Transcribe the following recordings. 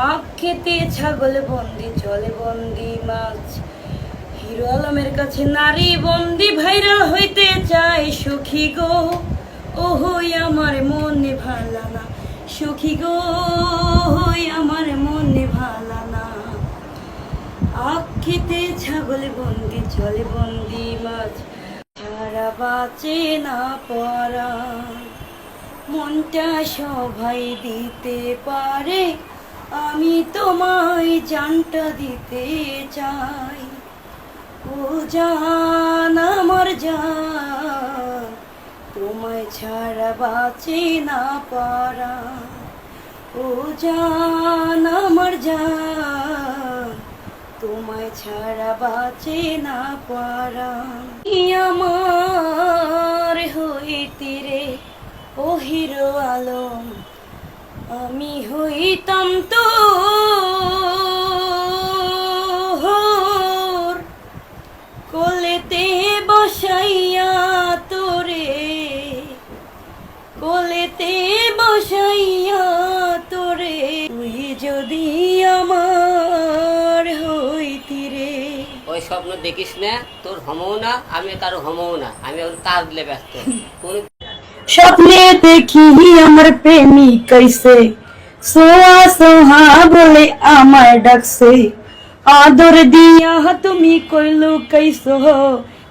আখ খেতে ছাগল বন্দি চলে বন্দি মাছ, হিরো আলমের কাছে নারী বন্দি ভাইরাল হইতে চায় সখী গো, ওহই আমার মনে ভালা না সখী গো, ওহই আমার মনে ভালা না। আখ খেতে ছাগল বন্দি চলে বন্দি মাছ, ছাড়া বাঁচে না পরা, মনটা সবাই দিতে পারে, আমি তোমায় জানটা দিতে চাই। ও জান আমার জান, তোমায় ছাড়া বাঁচে না পারা, ও জান আমার জান, তোমায় ছাড়া বাঁচে না পারা। আমার হইতে রে ও হিরো আলম, আমি হইতাম তো কোলেতে বসাইয়া তোরে, কোলেতে বসাইয়া তোরে, তুই যদি আমার হইতি রে। ওই স্বপ্ন দেখিস না, তোর হমও না, আমি কারো হমও না, আমি ওর কাজ দিলে ব্যস্ত। স্বপ্নে দেখি আমার প্রেমিক কইছে, সোয়া সোহা বলে আমায় ডাকছে, আদর দিয়া তুমি কইলো কইছো,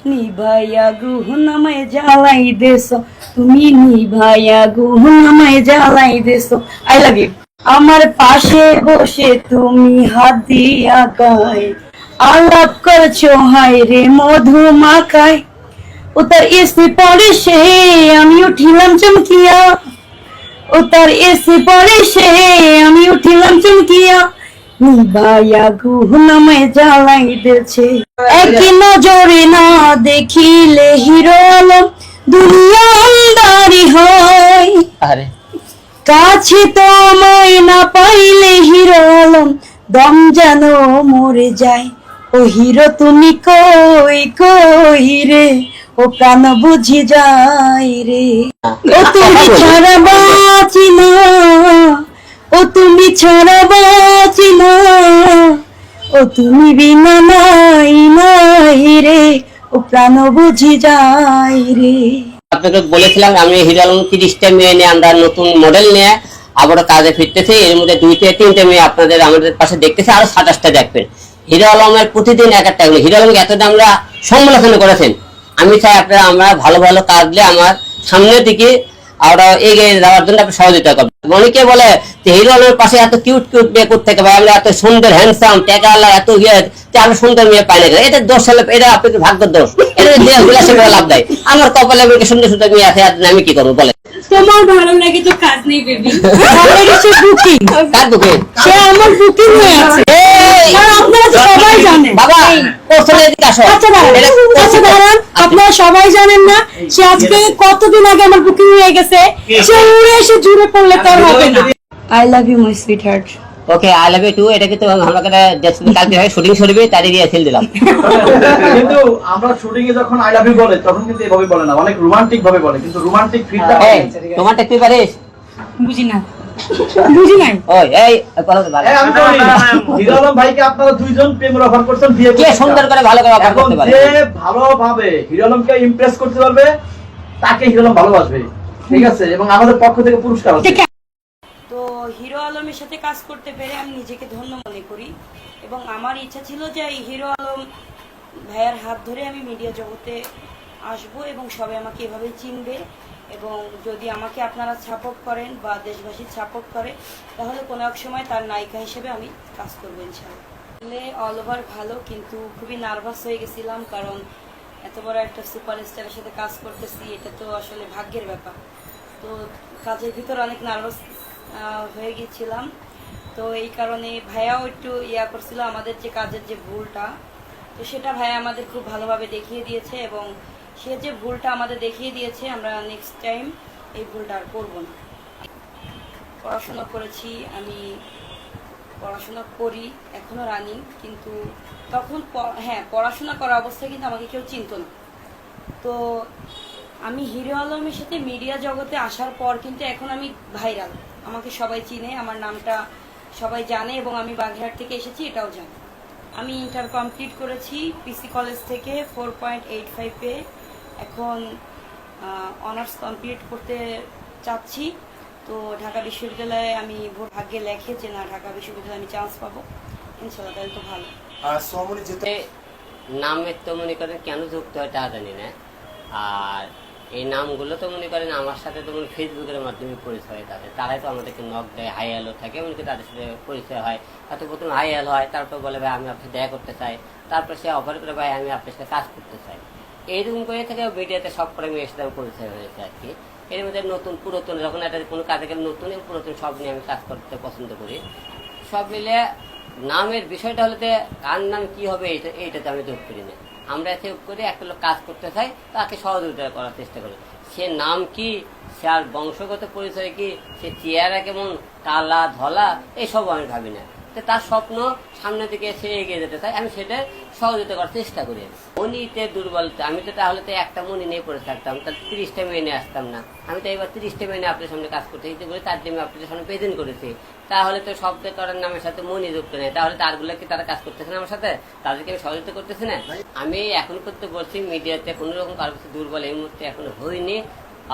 নিভাইয়া গুহনামায় জ্বালাই দেছো, তুমি নিভাইয়া গুহনামায় জ্বালাই দেছো। I love you. আমার পাশে বসে তুমি হাত দিয়া গায়, আলাপ করছো হায় রে মধু মাখায়, উতার এসে পড়ে সে আমি উঠিলাম চমকিয়া, উতার এসে পড়ে সে আমি উঠিলাম চমকিয়া, নিভাইয়া গুহনামায় জ্বালাই দিয়েছে। একই নজরে না দেখিলে হিরো আলম দুনিয়া আন্ধারি হয়, আরে কাছে তোমায় না পাইলে হিরো আলম দম যেন মরে যায়। ও হিরো তুমি কই কই রে, ও প্রাণ বুঝি যাই রে, ও তুমি ছাড়া বাঁচি না, ও তুমি ছাড়া বাঁচি না, ও তুমি বিনা নাই নাই রে, ও প্রাণ বুঝি যাই রে। আপনাকে বলেছিলাম আমি হিরো আলম 30টা মেয়ে নিয়ে আমরা নতুন মডেল নিয়ে আবারও কাজে ফিরতেছি। এর মধ্যে 2-3টে মেয়ে আপনাদের আমাদের পাশে দেখতেছে, আরো 27টা দেখবেন। হিরো আলমের প্রতিদিন এক একটা, হিরো আলমকে এতটা আমরা সমালোচনা করেছেন, আমি চাই আপনারা আমরা ভালো ভালো কাজ দিলে আমার সামনের দিকে আমরা এগিয়ে যাওয়ার জন্য আপনি সহযোগিতা করবেন। অনেকে বলে যে হিরো আলমের পাশে এত কিউট কিউট মেয়ে করতে থেকে ভাই, আমরা এত সুন্দর হ্যান্ডসাম টেকালা এত ইয়ে আমরা সুন্দর মেয়ে পাই না, এটা দোষ হলে এটা আপনাকে ভাগ্যের দোষ, এটা বিলাসে করে লাভ দেয়। আমার কপালে সুন্দর সুন্দর মেয়ে আছে, আমি কি করবো বলে? তোমার ভালো লাগে তো কাজ নেই বেবি, সে বুকিং, কার বুকে সে আমার বুকিং হয়ে আছে, আপনারা তো সবাই জানেন। বাবা কোর্সের এদিকে আসো। আচ্ছা দাঁড়ান, আপনারা সবাই জানেন না সে আজকে কতদিন আগে আমার বুকিং হয়ে গেছে, সে উড়ে এসে জুড়ে পড়লে তার হবে না। I love you my sweet heart. Okay I love you too. এটা কিন্তু আমরা কালকে শুটিং শুরু তারই দিয়ে ফেল দিলাম। কিন্তু আমরা শুটিং এ যখন আই লাভ ইউ বলে তখন কিন্তু এভাবে বলে না, অনেক রোমান্টিক ভাবে বলে, কিন্তু রোমান্টিক ফিলটা রোমান্টিক তুই পারিস? বুঝি না, বুঝি নাই। ওই এই বলো তো ভালো। আমি তো হিরো আলম ভাইকে আপনারা দুইজন প্রেমের অফার করছেন, বিয়ে কে সুন্দর করে ভালো করে অফার করতে পারে? যে ভালোভাবে হিরো আলমকে ইমপ্রেস করতে পারবে তাকে হিরো আলম ভালোবাসবে, ঠিক আছে? এবং আমাদের পক্ষ থেকে পুরস্কার আছে। তো হিরো আলমের সাথে কাজ করতে পেরে আমি নিজেকে ধন্য মনে করি, এবং আমার ইচ্ছা ছিল যে এই হিরো আলম ভাইয়ার হাত ধরে আমি মিডিয়া জগতে আসব এবং সবাই আমাকে এভাবেই চিনবে, এবং যদি আমাকে আপনারা সাপোর্ট করেন বা দেশবাসী সাপোর্ট করে তাহলে কোনো এক সময় তার নায়িকা হিসেবে আমি কাজ করবো ইনশাআল্লাহ। অল ওভার ভালো, কিন্তু খুবই নার্ভাস হয়ে গেছিলাম, কারণ এত বড় একটা সুপারস্টারের সাথে কাজ করতেছি, এটা তো আসলে ভাগ্যের ব্যাপার। তো কাজের ভিতর অনেক নার্ভাস হয়ে গিয়েছিলাম, তো এই কারণে ভাইয়াও একটু ইয়া করছিল আমাদের যে কাজের যে ভুলটা, তো সেটা ভাইয়া আমাদের খুব ভালোভাবে দেখিয়ে দিয়েছে, এবং সে যে ভুলটা আমাদের দেখিয়ে দিয়েছে আমরা নেক্সট টাইম এই ভুলটা আর করবো না। পড়াশোনা করেছি আমি, পড়াশোনা করি এখনো রানিং, কিন্তু তখন হ্যাঁ পড়াশোনা করা অবস্থায় কিন্তু আমাকে কেউ চিনতো না। তো আমি হিরো আলমের সাথে মিডিয়া জগতে আসার পর কিন্তু এখন আমি ভাইরাল, আমাকে সবাই চিনে, আমার নামটা সবাই জানে এবং আমি বাগেরহাট থেকে এসেছি এটাও জানে। আমি ইন্টার কমপ্লিট করেছি পিসি কলেজ থেকে 4.85 পেয়ে। এখন অনার্স কমপ্লিট করতে চাচ্ছি। তো ঢাকা বিশ্ববিদ্যালয়ে আমি ভাগ্যে লেখে যে না ঢাকা বিশ্ববিদ্যালয়ে আমি চান্স পাবো ইনশাল্লাহ, তাহলে তো ভালো। সোহামণি যেতে নামের তো মনে করেন কেন যুক্ত হয় তা জানি না। আর এই নামগুলো তো মনে করেন আমার সাথে তো মনে ফেসবুকের মাধ্যমে পরিচয় হয় তাদের, তারাই তো আমাদেরকে নক দেয়, হাই হ্যালো থাকে, মনে করি তাদের সাথে পরিচয় হয়। হয়তো প্রথম হাই হ্যালো হয়, তারপর বলে ভাই আমি আপনার দেখা করতে চাই, তারপর সে অফার করে ভাই আমি আপনার সাথে কাজ করতে চাই। এইরকম করে থেকে মিডিয়াতে সব করে মেয়ের সাথে পরিচয় হয়েছে আর কি। এর মধ্যে নতুন পুরাতন যখন একটা কোনো কাজে গেলে নতুন এবং পুরাতন সব নিয়ে আমি কাজ করতে পছন্দ করি। সব মিলে নামের বিষয়টা হলে কার নাম কি হবে এইটাতে আমি যোগ করি না। আমরা এতে করে একটা লোক কাজ করতে চাই, তাকে সহযোগিতা করার চেষ্টা করি। সে নাম কি, সে আর বংশগত পরিচয় কি, সে চেহারা কেমন, কালা ধলা, এইসব আমি ভাবি না। তো তার স্বপ্ন সামনের দিকে সে এগিয়ে যেতে চাই, আমি সেটা সহযোগিতা করার চেষ্টা করি। মনিতে দুর্বলতা, আমি তো তাহলে তো একটা মনি নিয়ে পড়ে থাকতাম, তাহলে 30টা মেয়ে নিয়ে আসতাম না। আমি তো এবার 30টা মেয়ে নিয়ে আপনার সামনে কাজ করতে ইচ্ছে করি, তার জন্য আপনাদের সামনে প্রেজেন্ট করেছি। তাহলে তো শব্দ করার নামের সাথে মনি যুক্ত নেই, তাহলে তারগুলো কি তারা কাজ করতেছে না আমার সাথে, তাদেরকে আমি সহযোগিতা করতেছি না। আমি এখন করতে বলছি মিডিয়াতে কোনো রকম কারোর কাছে দুর্বল এই মুহূর্তে এখনো হইনি,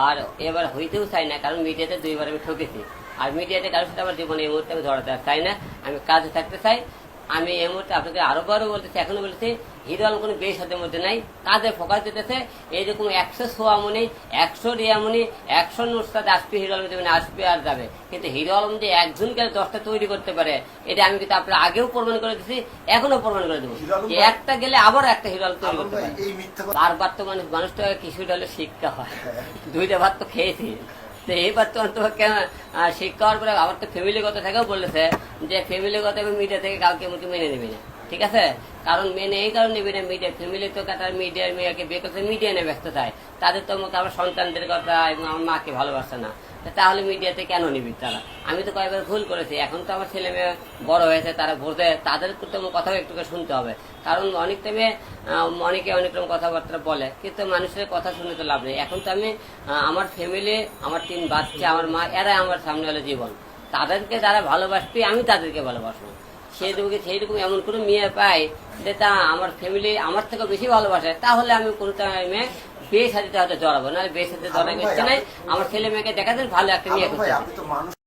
আর এবার হইতেও চাই না, কারণ মিডিয়াতে 2বার আমি ঠকেছি। আর মিডিয়াতে কারোর সাথে আমার জীবনে এই মুহূর্তে আমি জড়াতে চাই না, আমি কাজে থাকতে চাই। আমি এই মুহূর্তে আপনাকে আরো বড় বলতেছি, এখনো বলতেছি হিরো আলম কোনো বেশ হাতের মধ্যে নাই, কাজে ফোকাস দিতেছে। এইরকম 100 সোয়ামনি, 100 রিয়ামনি, 100 নুসরাত আসবে হিরো আলম দেবেন, আসবে আর যাবে। কিন্তু হিরো আলম যে একজনকে 10টা তৈরি করতে পারে, এটা আমি কিন্তু আপনার আগেও প্রমাণ করে দিচ্ছি, এখনো প্রমাণ করে দেবো। একটা গেলে আবার একটা হিরো আলম তৈরি করতে পারে। বারবার তো মানুষ তো কিছুটা হলে শিক্ষা হয়, 2টা ভাত তো খেয়েছি, তো এইবার তো অন্তত শিক্ষা হওয়ার পরে আমার তো ফ্যামিলিগত থেকেও বলেছে যে ফ্যামিলিগত এবং মিডিয়া থেকে কাউকে মুখে মেনে নেবে না, ঠিক আছে? কারণ মেনে এই কারণে নেবে না, মিডিয়া ফ্যামিলি তো তার মিডিয়ার মেয়েকে বিয়ে করতে মিডিয়া নিয়ে ব্যস্ত থাকে, তাদের তো আমার সন্তানদের কথা এবং আমার মাকে ভালোবাসে না, তাহলে মিডিয়াতে কেন নিবি তারা? আমি তো কয়েকবার ভুল করেছি, এখন তো আমার ছেলে মেয়ে বড় হয়েছে, তারা বোঝে, তাদের তো কথাও একটু শুনতে হবে। কারণ অনেক টাইমে অনেকে অনেক রকম কথাবার্তা বলে, কিন্তু মানুষের কথা শুনে তো লাভ নেই। এখন তো আমি আমার ফ্যামিলি, আমার 3 বাচ্চা, আমার মা, এরাই আমার সামনে হলো জীবন। তাদেরকে যারা ভালোবাসবে আমি তাদেরকে ভালোবাসবো। সেইরকম এমন কোনো মেয়ে পাই যে তা আমার ফ্যামিলি আমার থেকে বেশি ভালোবাসে, তাহলে আমি কোনো টাইমে বিয়ে সাথে হয়তো জড়াবো, না বিয়ে সাথে জড়াই করতে নাই। আমার ছেলে মেয়েকে দেখাতে ভালো একটা মেয়ে করতে।